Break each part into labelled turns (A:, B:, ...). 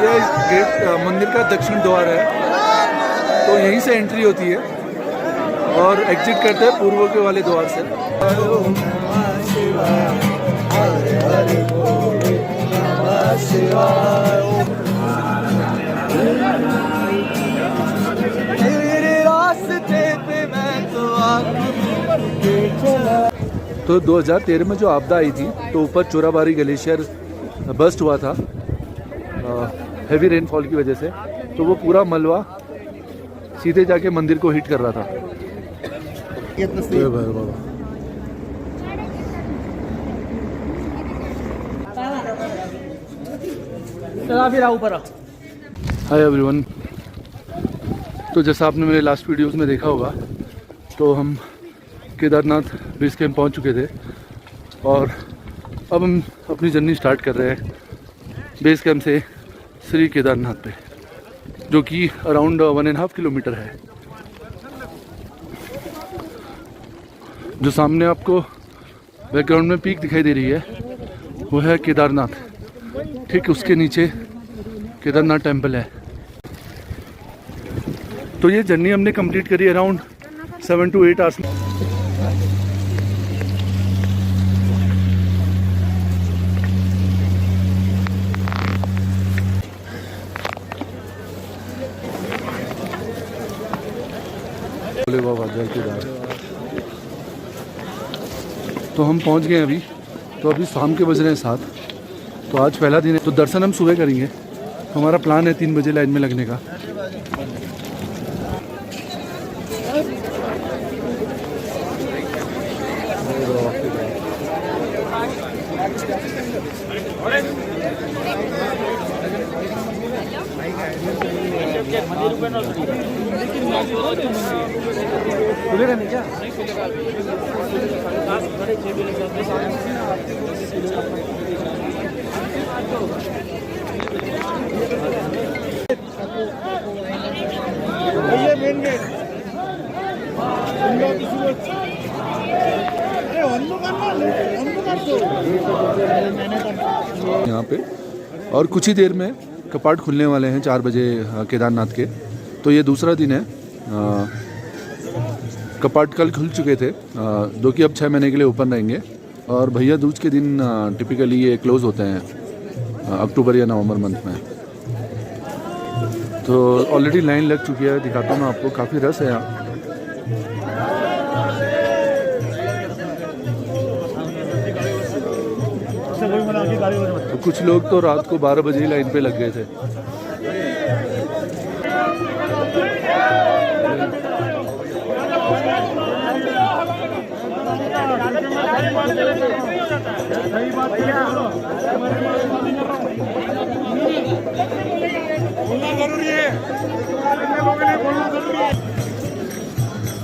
A: ये गेट मंदिर का दक्षिण द्वार है, तो यहीं से एंट्री होती है और एग्जिट करते हैं पूर्व के वाले द्वार से। तो 2013 में जो आपदा आई थी तो ऊपर चोराबारी ग्लेशियर बस्ट हुआ था हेवी रेनफॉल की वजह से, तो वो पूरा मलबा सीधे जाके मंदिर को हिट कर रहा था। हाय एवरीवन, तो जैसा आपने मेरे लास्ट वीडियोस में देखा होगा तो हम केदारनाथ बेस कैंप पहुँच चुके थे और अब हम अपनी जर्नी स्टार्ट कर रहे हैं बेस कैंप से श्री केदारनाथ पे, जो कि अराउंड 1.5 किलोमीटर है। जो सामने आपको बैकग्राउंड में पीक दिखाई दे रही है वो है केदारनाथ, ठीक उसके नीचे केदारनाथ टेम्पल है। तो ये जर्नी हमने कंप्लीट करी अराउंड 7 to 8 आवर्स में। बोले बाबा जय केदार। तो हम पहुंच गए अभी, तो अभी शाम के बज रहे हैं 7। तो आज पहला दिन है, तो दर्शन हम सुबह करेंगे। हमारा प्लान है 3 बजे लाइन में लगने का। क्या यहाँ पे और कुछ ही देर में कपाट खुलने वाले हैं 4 बजे केदारनाथ के। तो ये दूसरा दिन है। कपाट कल खुल चुके थे, जो कि अब 6 महीने के लिए ओपन रहेंगे। और भैया दूज के दिन टिपिकली ये क्लोज़ होते हैं अक्टूबर या नवंबर मंथ में। तो ऑलरेडी लाइन लग चुकी है, दिखाता हूँ मैं आपको, काफ़ी रस है यहाँ। तो कुछ लोग तो रात को 12 बजे ही लाइन पे लग गए थे।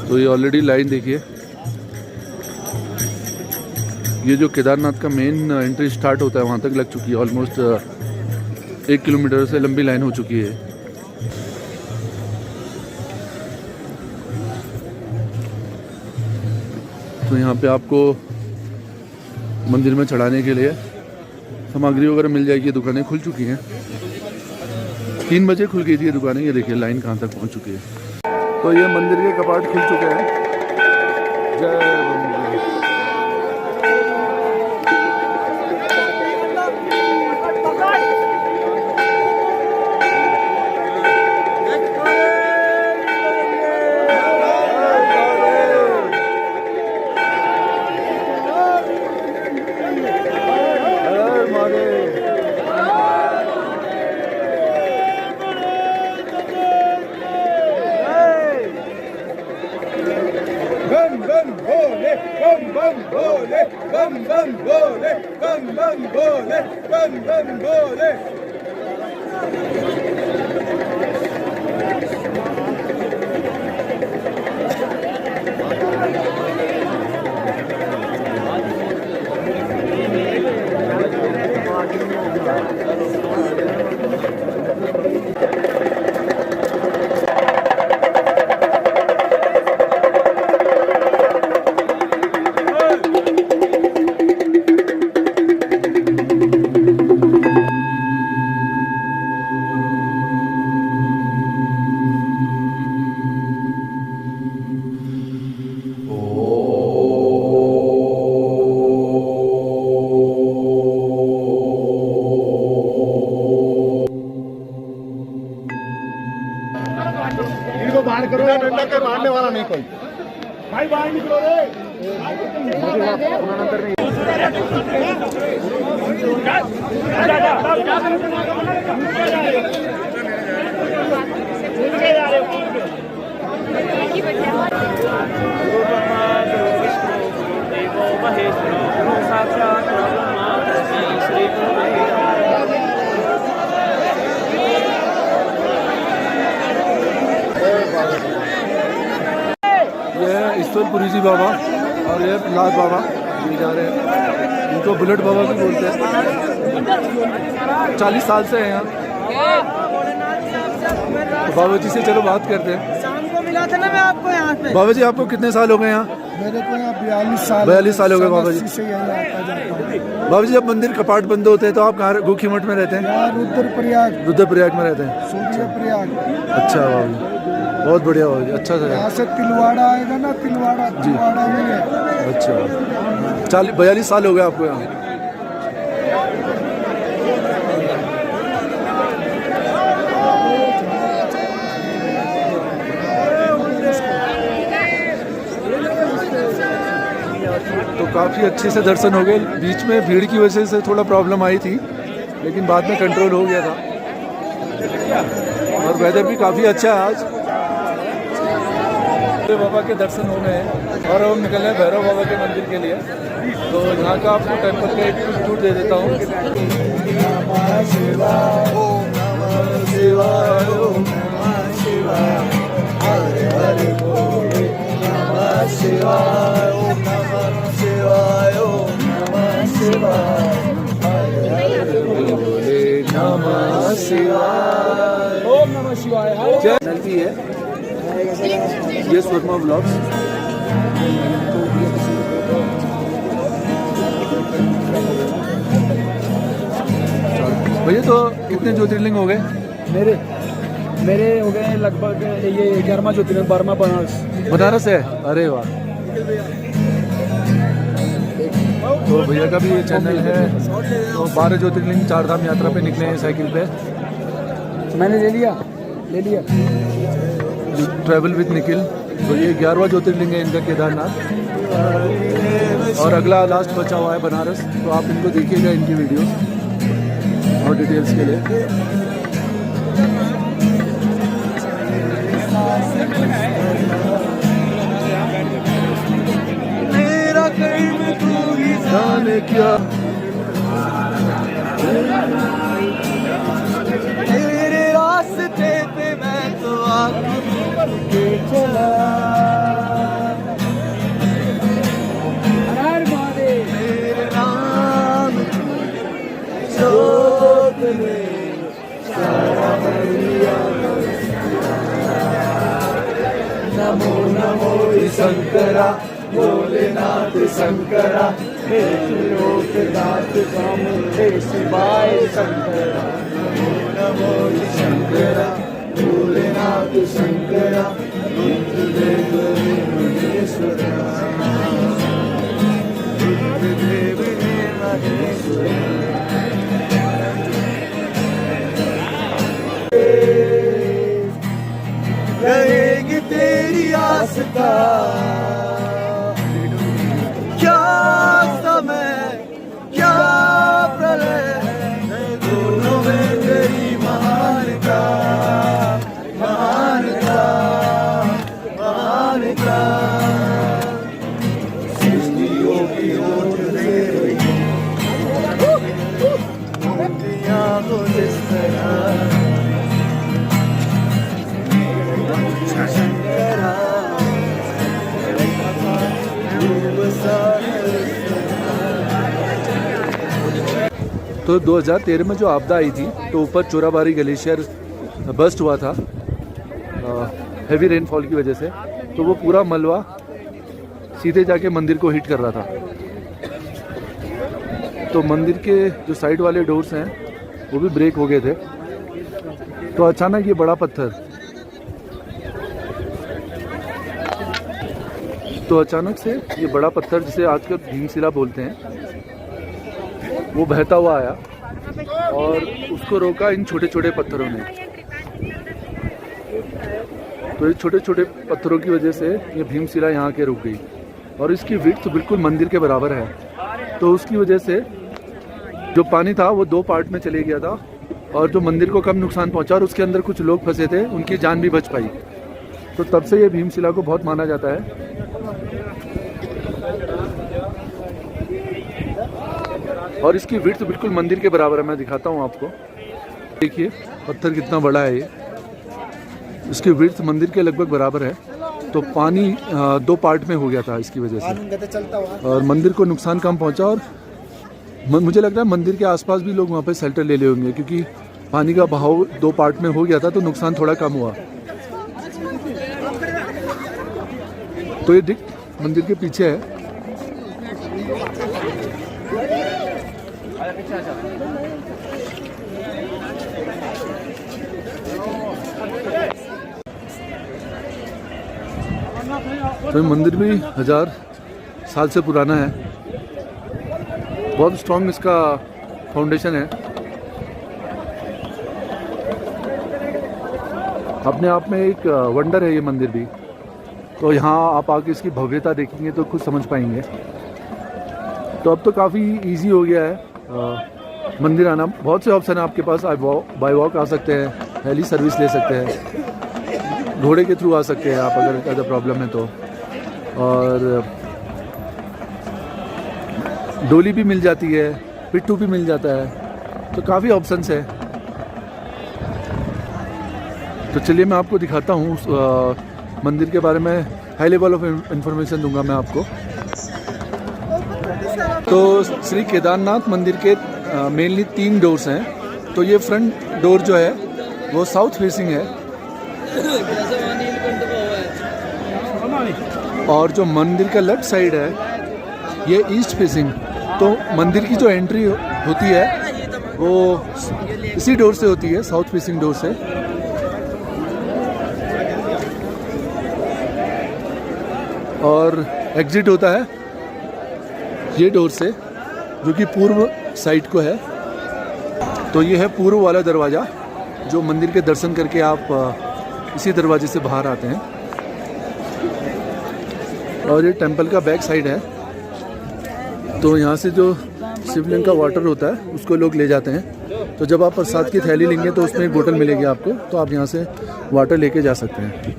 A: तो ये ऑलरेडी लाइन देखिए, ये जो केदारनाथ का मेन एंट्री स्टार्ट होता है वहाँ तक लग चुकी है। ऑलमोस्ट 1 किलोमीटर से लंबी लाइन हो चुकी है। तो यहाँ पे आपको मंदिर में चढ़ाने के लिए सामग्री वगैरह मिल जाएगी। दुकानें खुल चुकी हैं, 3 बजे खुल गई थी ये दुकानें। ये देखिए लाइन कहाँ तक पहुँच चुकी है। तो ये मंदिर के कपाट खुल चुके हैं। जय
B: डंडा के मारने वाला नहीं कोई। भाई बाहर निकलो रे।
A: ये है ईश्वरपुरी जी बाबा और ये लाल बाबा ये जा रहे हैं। इनको बुलेट बाबा भी बोलते हैं। 40 साल से हैं यहाँ। तो बाबा जी से चलो बात करते हैं।
C: शाम को मिला था ना मैं आपको यहाँ पे।
A: बाबा जी आपको कितने साल हो गए यहाँ?
B: मेरे को यहाँ 42 साल
A: 42 साल हो गए बाबा जी।
B: से यहाँ आता जाता हूँ।
A: बाबा जी जब मंदिर कपाट बंद होते हैं तो आप कहाँ गोखी मठ में रहते हैं?
B: यहाँ रुद्रप्रयाग
A: रुद्रप्रयाग में रहते हैं।
B: सूर्यप्रयाग।
A: अच्छा बाबा जी बहुत बढ़िया बाबा जी। अच्छा सर
B: यहाँ से तिलवाड़ा आएगा ना, तिलवाड़ा में है।
A: अच्छा 42 साल हो गए आपको यहाँ? तो काफ़ी अच्छे से दर्शन हो गए। बीच में भीड़ की वजह से थोड़ा प्रॉब्लम आई थी लेकिन बाद में कंट्रोल हो गया था और वेदर भी काफ़ी अच्छा है आज। बाबा के दर्शन हो गए हैं और हम निकल रहे हैं भैरव बाबा के मंदिर के लिए। तो यहाँ का आपको टेम्पल का एक टूर दे देता हूँ। चैनल भी है ये सुरमा ब्लॉग्स। भैया तो कितने ज्योतिर्लिंग हो गए?
C: मेरे हो गए लगभग ये 11वां ज्योतिर्लिंग, 12वां
A: बनारस है। अरे वाह। तो भैया का भी ये चैनल है। तो 12 ज्योतिर्लिंग 4 धाम यात्रा पे निकले हैं साइकिल पे।
C: मैंने ले लिया
A: ट्रैवल विद निखिल। तो ये 11वां ज्योतिर्लिंग है इनका केदारनाथ और अगला लास्ट बचा हुआ है बनारस। तो आप इनको देखिएगा इनकी वीडियो और डिटेल्स के लिए। मेरा कर्म तू ही जाने क्या, तेरे रास्ते पे मैं तो आके चला। मेरे नाम जोत में सारा नमो नमो शंकरा भोलेनाथ शंकरा हे लोकनाथ हे शिवाय शंकरा। नमो शंकरा भोलेनाथ शंकरा रुद्रदेव महेश्वरा रुद्रदेव महेश्वरा। रहेगी तेरी आस्था क्या समय क्या प्रलय दोनों में तेरी महानता महानता महानता। सृष्टियों की ओर से मूर्तियां हो जिस तरह तो 2013 में जो आपदा आई थी तो ऊपर चोराबारी ग्लेशियर बस्ट हुआ था हेवी रेनफॉल की वजह से। तो वो पूरा मलबा सीधे जाके मंदिर को हिट कर रहा था। तो मंदिर के जो साइड वाले डोर्स हैं वो भी ब्रेक हो गए थे। तो अचानक ये बड़ा पत्थर ये बड़ा पत्थर जिसे आजकल भीमशिला बोलते हैं वो बहता हुआ आया और उसको रोका इन छोटे छोटे पत्थरों ने। तो ये छोटे छोटे पत्थरों की वजह से ये भीमशिला यहाँ के रुक गई और इसकी विड्थ तो बिल्कुल मंदिर के बराबर है। तो उसकी वजह से जो पानी था वो 2 पार्ट में चले गया था और जो मंदिर को कम नुकसान पहुंचा और उसके अंदर कुछ लोग फंसे थे, उनकी जान भी बच पाई। तो तब से ये भीमशिला को बहुत माना जाता है। और इसकी विड्थ बिल्कुल मंदिर के बराबर है। मैं दिखाता हूँ आपको, देखिए पत्थर कितना बड़ा है ये। इसकी विड्थ मंदिर के लगभग बराबर है। तो पानी 2 पार्ट में हो गया था इसकी वजह से और मंदिर को नुकसान कम पहुंचा। और मुझे लग रहा है मंदिर के आसपास भी लोग वहाँ पे शेल्टर ले होंगे, क्योंकि पानी का बहाव 2 पार्ट में हो गया था तो नुकसान थोड़ा कम हुआ। तो ये दिख मंदिर के पीछे है। तो ये मंदिर भी 1000 साल से पुराना है। बहुत स्ट्रॉन्ग इसका फाउंडेशन है। अपने आप में एक वंडर है ये मंदिर भी। तो यहाँ आप आके इसकी भव्यता देखेंगे तो खुद समझ पाएंगे। तो अब तो काफ़ी इजी हो गया है मंदिर आना। बहुत से ऑप्शन है आपके पास। आप बाय वॉक आ सकते हैं, हेली सर्विस ले सकते हैं, घोड़े के थ्रू आ सकते हैं आप अगर ज़्यादा प्रॉब्लम है तो, और डोली भी मिल जाती है, पिट्ठू भी मिल जाता है। तो काफ़ी ऑप्शंस है। तो चलिए मैं आपको दिखाता हूँ मंदिर के बारे में। हाई लेवल ऑफ इंफॉर्मेशन दूंगा मैं आपको। तो श्री केदारनाथ मंदिर के मेनली 3 डोर्स हैं। तो ये फ्रंट डोर जो है वो साउथ फेसिंग है और जो मंदिर का लेफ्ट साइड है ये ईस्ट फेसिंग। तो मंदिर की जो एंट्री होती है वो इसी डोर से होती है, साउथ फेसिंग डोर से। और एग्जिट होता है ये डोर से, जो कि पूर्व साइड को है। तो ये है पूर्व वाला दरवाज़ा, जो मंदिर के दर्शन करके आप इसी दरवाजे से बाहर आते हैं। और ये टेंपल का बैक साइड है। तो यहाँ से जो शिवलिंग का वाटर होता है उसको लोग ले जाते हैं। तो जब आप प्रसाद की थैली लेंगे तो उसमें एक बोतल मिलेगी आपको, तो आप यहाँ से वाटर लेके जा सकते हैं।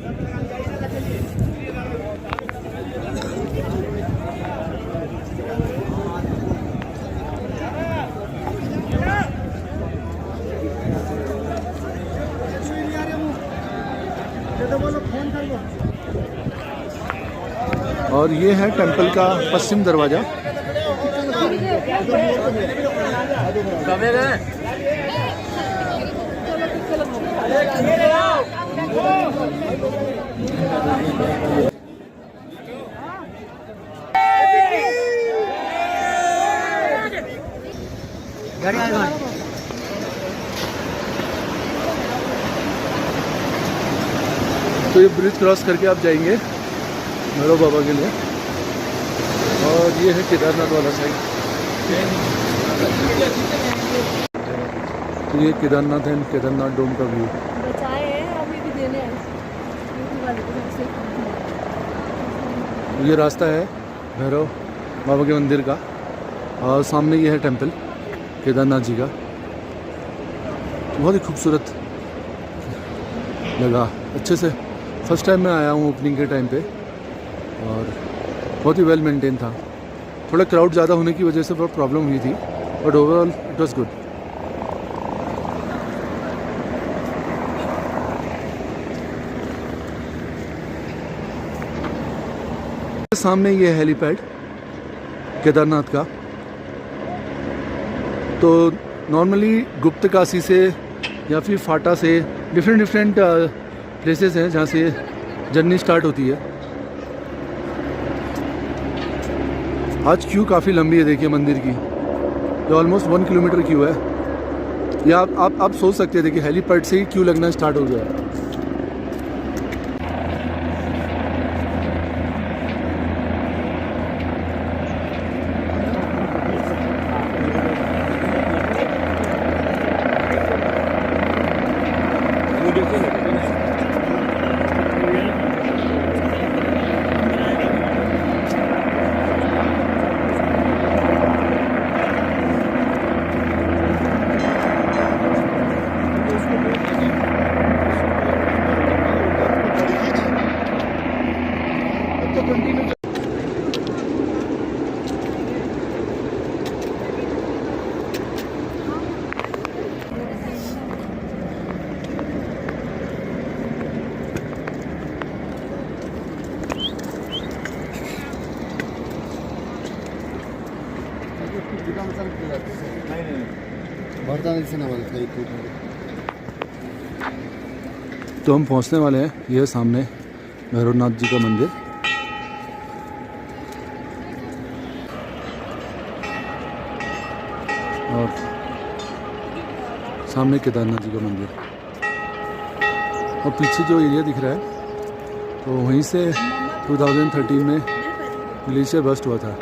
A: और ये है टेंपल का पश्चिम दरवाज़ा। तो ये ब्रिज क्रॉस करके आप जाएंगे भैरव बाबा के लिए। और ये है केदारनाथ वाला साइड। तो ये केदारनाथ है, केदारनाथ डोम का व्यू। ये रास्ता है भैरव बाबा के मंदिर का और सामने ये है टेंपल केदारनाथ जी का। बहुत ही खूबसूरत लगा, अच्छे से। फर्स्ट टाइम मैं आया हूँ ओपनिंग के टाइम पे और बहुत ही वेल मेंटेन था। थोड़ा क्राउड ज़्यादा होने की वजह से बहुत प्रॉब्लम हुई थी, but overall it was good. सामने ये हेलीपैड केदारनाथ का। तो नॉर्मली गुप्त काशी से या फिर फाटा से डिफरेंट प्लेसेस हैं जहाँ से जर्नी स्टार्ट होती है। आज क्यू काफ़ी लंबी है, देखिए मंदिर की। ये ऑलमोस्ट 1 किलोमीटर क्यू है। या आप सोच सकते हैं, देखिए हेलीपैड से ही क्यू लगना स्टार्ट हो गया है। तो हम पहुंचने वाले हैं, यह सामने भैरवनाथ जी का मंदिर। और सामने केदारनाथ जी का मंदिर, और पीछे जो एरिया दिख रहा है तो वहीं से 2013 में ग्लेशियर बस्ट हुआ था।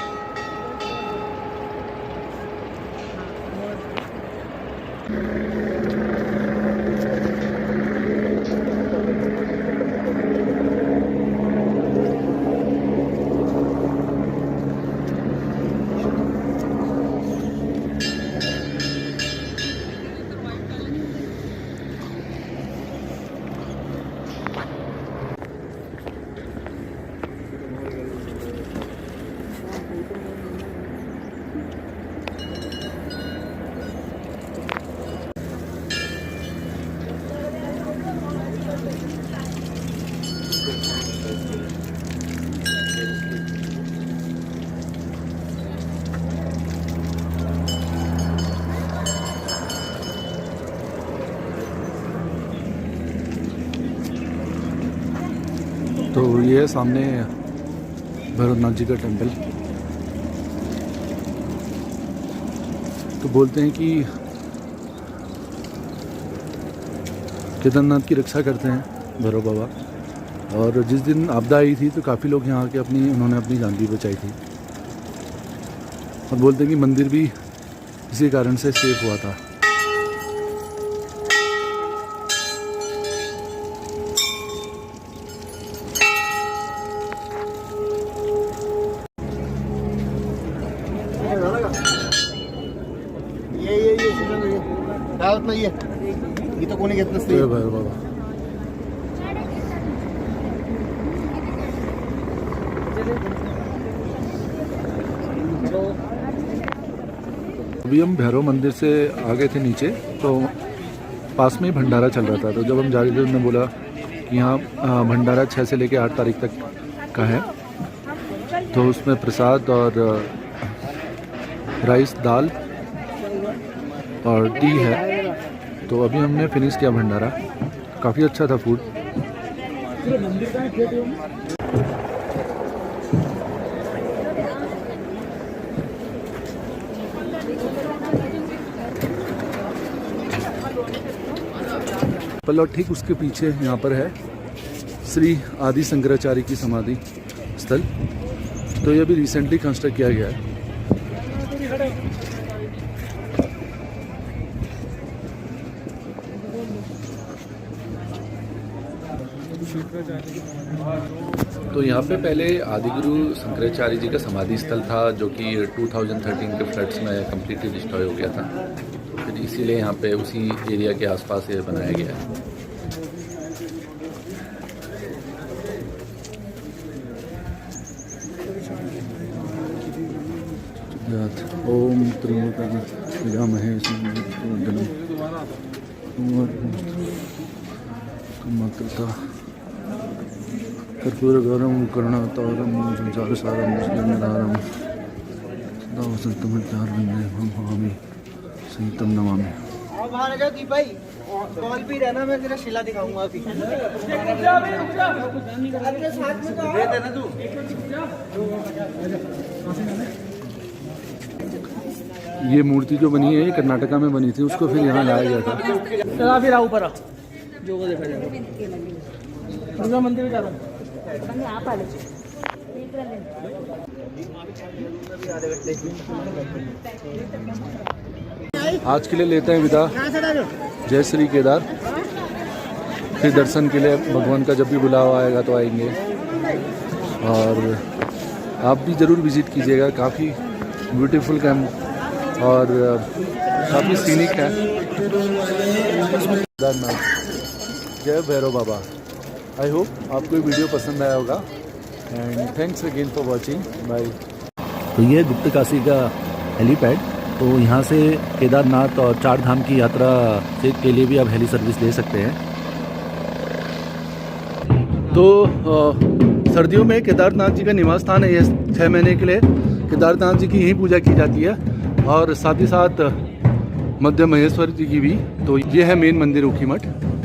A: तो ये है सामने भैरवनाथ जी का टेंपल। तो बोलते हैं कि केदारनाथ की रक्षा करते हैं भैरव बाबा, और जिस दिन आपदा आई थी तो काफ़ी लोग यहाँ आके उन्होंने अपनी जान भी बचाई थी। और बोलते हैं कि मंदिर भी इसी कारण से सेफ हुआ था।
B: ये तो कोणी घेत नसते
A: भैरव बाबा। अभी हम भैरव मंदिर से आ गए थे नीचे, तो पास में ही भंडारा चल रहा था। तो जब हम जा रहे थे उन्होंने बोला कि यहाँ भंडारा 6 से लेकर 8 तारीख तक का है, तो उसमें प्रसाद और राइस, दाल और टी है। तो अभी हमने फिनिश किया भंडारा, काफ़ी अच्छा था फूड। और ठीक उसके पीछे यहाँ पर है श्री आदि शंकराचार्य की समाधि स्थल। तो ये अभी रिसेंटली कंस्ट्रक्ट किया गया है। तो यहाँ पे पहले आदिगुरु शंकराचार्य जी का समाधि स्थल था, जो कि 2013 के फ्लड्स में कम्प्लीटली डिस्ट्रॉय हो गया था। तो फिर इसीलिए यहाँ पे उसी एरिया के आसपास ये बनाया गया है। ओम त्र्यंबकमहे कर्पूरगौरम करुणावतारम संसारसारम मुस्लिमधारम सदा वसंतमचारवन्दे संयुक्तम नमामि।
D: और बाहर आ जाओ दीप भाई, कॉल भी रहना, मैं तेरा शिला दिखाऊंगा अभी। दे देना तू।
A: ये मूर्ति जो बनी है ये कर्नाटका में बनी थी, उसको फिर यहाँ लाया गया था।
D: चला फिर ऊपर आ, जो वो देखा जाएगा। दुर्गा मंदिर में जा रहा हूँ।
A: आज के लिए लेते हैं विदा। जय श्री केदार। फिर दर्शन के लिए भगवान का जब भी बुलावा आएगा तो आएंगे। और आप भी ज़रूर विज़िट कीजिएगा, काफ़ी ब्यूटीफुल कैंप और काफ़ी सीनिक है केदारनाथ। जय भैरव बाबा। आई होप आपको ये वीडियो पसंद आया होगा, and thanks again for watching. Bye. तो ये गुप्त काशी का हेलीपैड, तो यहाँ से केदारनाथ और 4 धाम की यात्रा के लिए भी आप हेली सर्विस ले सकते हैं। तो सर्दियों में केदारनाथ जी का निवास स्थान है ये। 6 महीने के लिए केदारनाथ जी की यहीं पूजा की जाती है, और साथ ही साथ मध्य महेश्वर जी की भी। तो ये है मेन मंदिर ऊखीमठ।